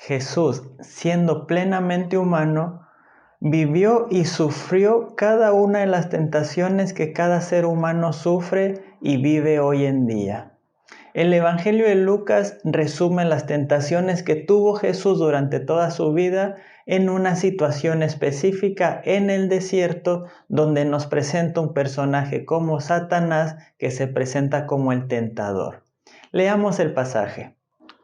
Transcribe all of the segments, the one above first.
Jesús, siendo plenamente humano, vivió y sufrió cada una de las tentaciones que cada ser humano sufre y vive hoy en día. El Evangelio de Lucas resume las tentaciones que tuvo Jesús durante toda su vida en una situación específica en el desierto, donde nos presenta un personaje como Satanás, que se presenta como el tentador. Leamos el pasaje.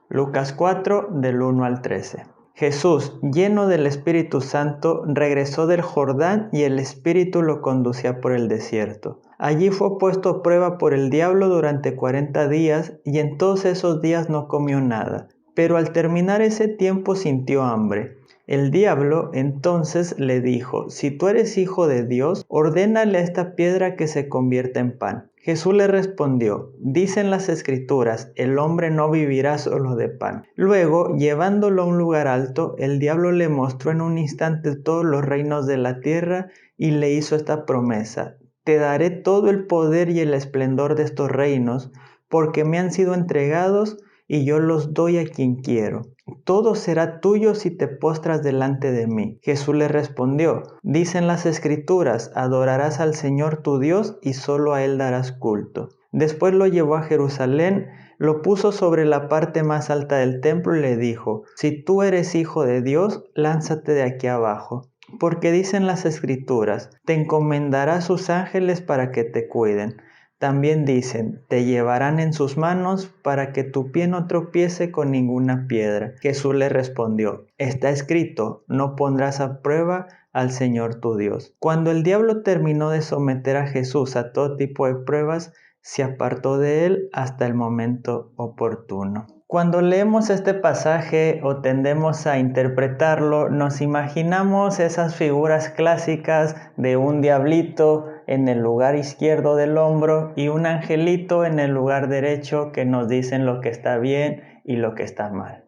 Lucas 4, del 1 al 13. Jesús, lleno del Espíritu Santo, regresó del Jordán y el Espíritu lo conducía por el desierto. Allí fue puesto a prueba por el diablo durante 40 días y en todos esos días no comió nada. Pero al terminar ese tiempo sintió hambre. El diablo entonces le dijo: si tú eres hijo de Dios, ordénale a esta piedra que se convierta en pan. Jesús le respondió: dicen las Escrituras, el hombre no vivirá solo de pan. Luego, llevándolo a un lugar alto, el diablo le mostró en un instante todos los reinos de la tierra y le hizo esta promesa: te daré todo el poder y el esplendor de estos reinos, porque me han sido entregados y yo los doy a quien quiero. Todo será tuyo si te postras delante de mí. Jesús le respondió: dicen las Escrituras, adorarás al Señor tu Dios y solo a Él darás culto. Después lo llevó a Jerusalén, lo puso sobre la parte más alta del templo y le dijo: si tú eres hijo de Dios, lánzate de aquí abajo. Porque dicen las Escrituras, te encomendará a sus ángeles para que te cuiden. También dicen, te llevarán en sus manos para que tu pie no tropiece con ninguna piedra. Jesús le respondió: está escrito, no pondrás a prueba al Señor tu Dios. Cuando el diablo terminó de someter a Jesús a todo tipo de pruebas, se apartó de él hasta el momento oportuno. Cuando leemos este pasaje o tendemos a interpretarlo, nos imaginamos esas figuras clásicas de un diablito en el lugar izquierdo del hombro y un angelito en el lugar derecho que nos dicen lo que está bien y lo que está mal.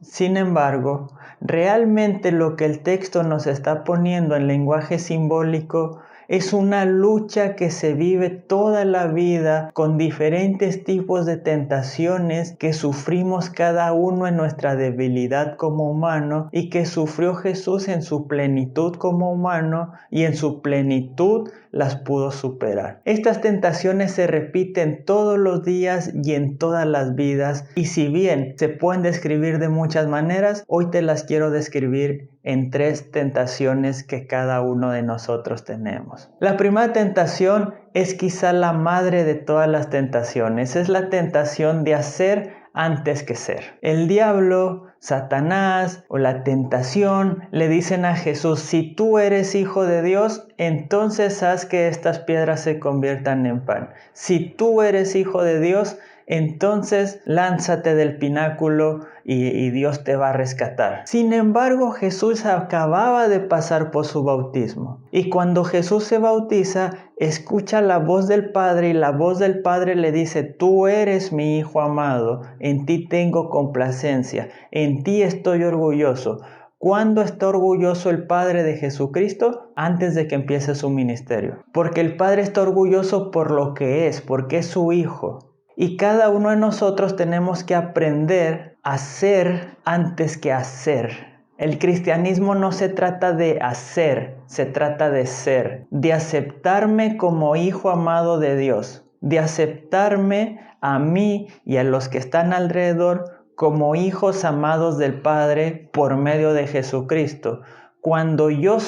Sin embargo, realmente lo que el texto nos está poniendo en lenguaje simbólico es una lucha que se vive toda la vida con diferentes tipos de tentaciones que sufrimos cada uno en nuestra debilidad como humano y que sufrió Jesús en su plenitud como humano y en su plenitud las pudo superar. Estas tentaciones se repiten todos los días y en todas las vidas, y si bien se pueden describir de muchas maneras, hoy te las quiero describir en 3 tentaciones que cada uno de nosotros tenemos. La primera tentación es quizá la madre de todas las tentaciones, es la tentación de hacer antes que ser. El diablo, Satanás o la tentación le dicen a Jesús: si tú eres hijo de Dios, entonces haz que estas piedras se conviertan en pan. Si tú eres hijo de Dios, entonces lánzate del pináculo y Dios te va a rescatar. Sin embargo, Jesús acababa de pasar por su bautismo. Y cuando Jesús se bautiza, escucha la voz del Padre y la voz del Padre le dice: tú eres mi Hijo amado, en ti tengo complacencia, en ti estoy orgulloso. ¿Cuándo está orgulloso el Padre de Jesucristo? Antes de que empiece su ministerio. Porque el Padre está orgulloso por lo que es, porque es su Hijo. Y cada uno de nosotros tenemos que aprender a ser antes que hacer. El cristianismo no se trata de hacer, se trata de ser, de aceptarme como hijo amado de Dios, de aceptarme a mí y a los que están alrededor como hijos amados del Padre por medio de Jesucristo. Cuando yo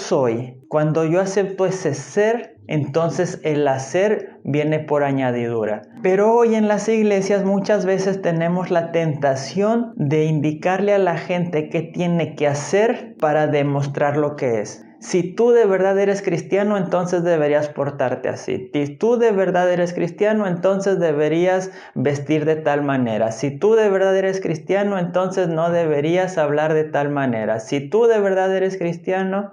acepto ese ser, entonces el hacer viene por añadidura. Pero hoy en las iglesias muchas veces tenemos la tentación de indicarle a la gente qué tiene que hacer para demostrar lo que es. Si tú de verdad eres cristiano, entonces deberías portarte así. Si tú de verdad eres cristiano, entonces deberías vestir de tal manera. Si tú de verdad eres cristiano, entonces no deberías hablar de tal manera. Si tú de verdad eres cristiano,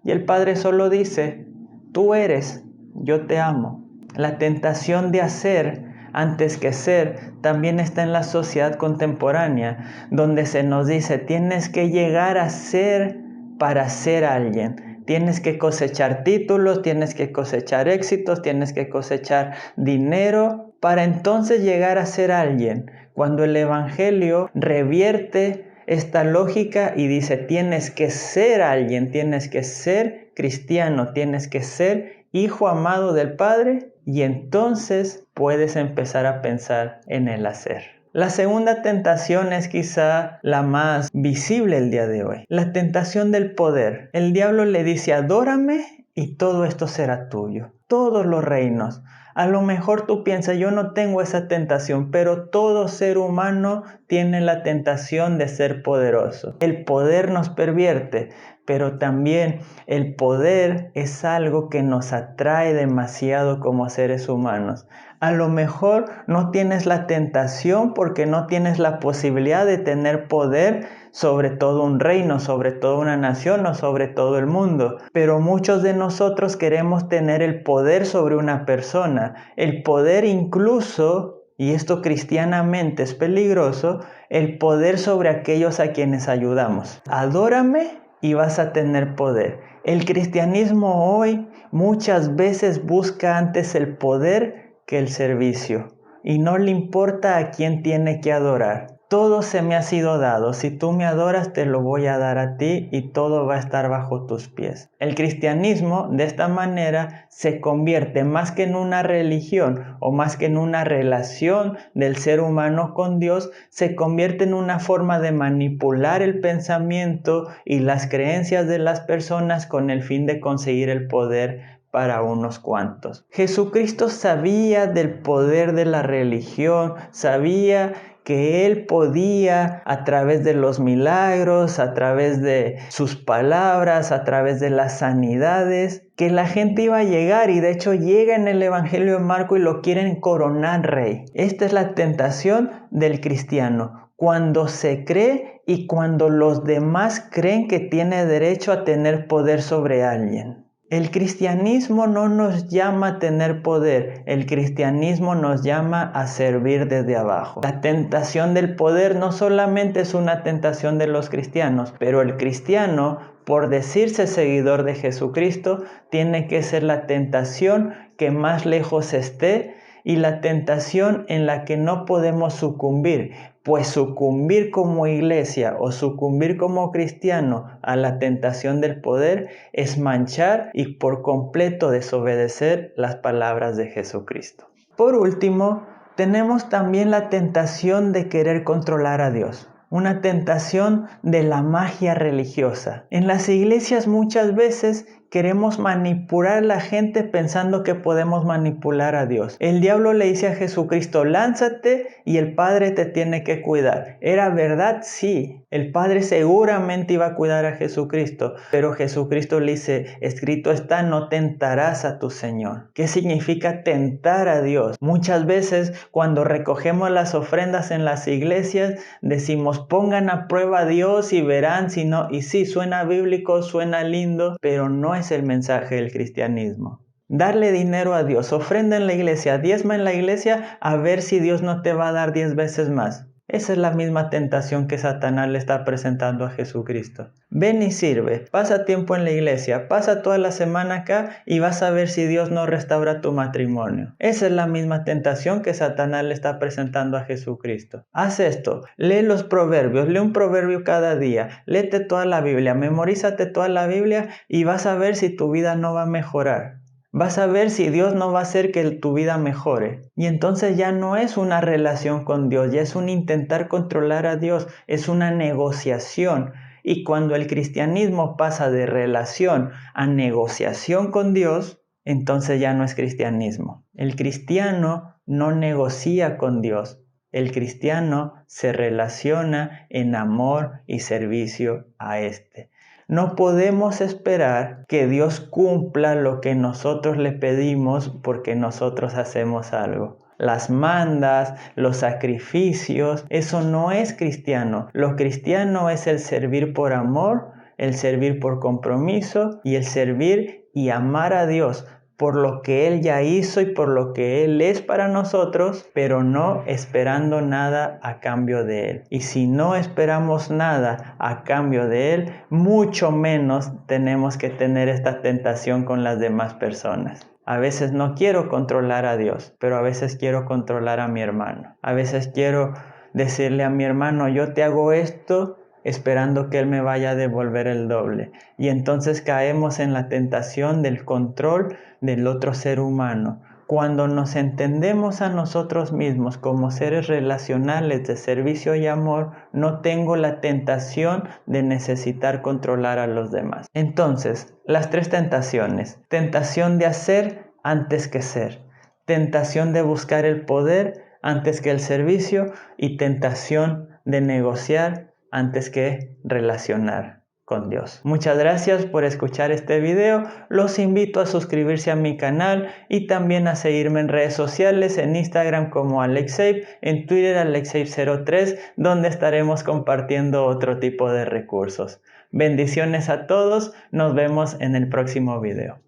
y el Padre solo dice: tú eres, yo te amo. La tentación de hacer antes que ser también está en la sociedad contemporánea, donde se nos dice: tienes que llegar a ser para ser alguien. Tienes que cosechar títulos, tienes que cosechar éxitos, tienes que cosechar dinero para entonces llegar a ser alguien. Cuando el Evangelio revierte esta lógica y dice, tienes que ser alguien, tienes que ser cristiano, tienes que ser hijo amado del Padre, y entonces puedes empezar a pensar en el hacer. La segunda tentación es quizá la más visible el día de hoy, la tentación del poder. El diablo le dice, adórame y todo esto será tuyo, todos los reinos. A lo mejor tú piensas, yo no tengo esa tentación, pero todo ser humano tiene la tentación de ser poderoso. El poder nos pervierte, pero también el poder es algo que nos atrae demasiado como seres humanos. A lo mejor no tienes la tentación porque no tienes la posibilidad de tener poder sobre todo un reino, sobre toda una nación o sobre todo el mundo. Pero muchos de nosotros queremos tener el poder sobre una persona. El poder incluso, y esto cristianamente es peligroso, el poder sobre aquellos a quienes ayudamos. Adórame y vas a tener poder. El cristianismo hoy muchas veces busca antes el poder que el servicio, y no le importa a quién tiene que adorar. Todo se me ha sido dado, si tú me adoras te lo voy a dar a ti y todo va a estar bajo tus pies. El cristianismo de esta manera se convierte más que en una religión o más que en una relación del ser humano con Dios, se convierte en una forma de manipular el pensamiento y las creencias de las personas con el fin de conseguir el poder para unos cuantos. Jesucristo sabía del poder de la religión, sabía que Él podía, a través de los milagros, a través de sus palabras, a través de las sanidades, que la gente iba a llegar, y de hecho llega en el Evangelio de Marcos y lo quieren coronar rey. Esta es la tentación del cristiano, cuando se cree y cuando los demás creen que tiene derecho a tener poder sobre alguien. El cristianismo no nos llama a tener poder, el cristianismo nos llama a servir desde abajo. La tentación del poder no solamente es una tentación de los cristianos, pero el cristiano, por decirse seguidor de Jesucristo, tiene que ser la tentación que más lejos esté y la tentación en la que no podemos sucumbir, pues sucumbir como iglesia o sucumbir como cristiano a la tentación del poder es manchar y por completo desobedecer las palabras de Jesucristo. Por último, tenemos también la tentación de querer controlar a Dios. Una tentación de la magia religiosa. En las iglesias muchas veces queremos manipular a la gente pensando que podemos manipular a Dios. El diablo le dice a Jesucristo, lánzate y el Padre te tiene que cuidar. ¿Era verdad? Sí. El Padre seguramente iba a cuidar a Jesucristo, pero Jesucristo le dice, escrito está, no tentarás a tu Señor. ¿Qué significa tentar a Dios? Muchas veces cuando recogemos las ofrendas en las iglesias, decimos, pongan a prueba a Dios y verán si no. Y sí, suena bíblico, suena lindo, pero no es el mensaje del cristianismo. Darle dinero a Dios, ofrenda en la iglesia, diezma en la iglesia, a ver si Dios no te va a dar 10 veces más. Esa es la misma tentación que Satanás le está presentando a Jesucristo. Ven y sirve, pasa tiempo en la iglesia, pasa toda la semana acá y vas a ver si Dios no restaura tu matrimonio. Esa es la misma tentación que Satanás le está presentando a Jesucristo. Haz esto, lee los proverbios, lee un proverbio cada día, léete toda la Biblia, memorízate toda la Biblia y vas a ver si tu vida no va a mejorar. Vas a ver si Dios no va a hacer que tu vida mejore. Y entonces ya no es una relación con Dios, ya es un intentar controlar a Dios, es una negociación. Y cuando el cristianismo pasa de relación a negociación con Dios, entonces ya no es cristianismo. El cristiano no negocia con Dios. El cristiano se relaciona en amor y servicio a éste. No podemos esperar que Dios cumpla lo que nosotros le pedimos porque nosotros hacemos algo. Las mandas, los sacrificios, eso no es cristiano. Lo cristiano es el servir por amor, el servir por compromiso y el servir y amar a Dios por lo que Él ya hizo y por lo que Él es para nosotros, pero no esperando nada a cambio de Él. Y si no esperamos nada a cambio de Él, mucho menos tenemos que tener esta tentación con las demás personas. A veces no quiero controlar a Dios, pero a veces quiero controlar a mi hermano. A veces quiero decirle a mi hermano, yo te hago esto esperando que Él me vaya a devolver el doble. Y entonces caemos en la tentación del control del otro ser humano. Cuando nos entendemos a nosotros mismos como seres relacionales de servicio y amor, no tengo la tentación de necesitar controlar a los demás. Entonces, las 3 tentaciones. Tentación de hacer antes que ser. Tentación de buscar el poder antes que el servicio. Y tentación de negociar antes que relacionar con Dios. Muchas gracias por escuchar este video. Los invito a suscribirse a mi canal y también a seguirme en redes sociales, en Instagram como AlexSafe, en Twitter AlexSafe03, donde estaremos compartiendo otro tipo de recursos. Bendiciones a todos. Nos vemos en el próximo video.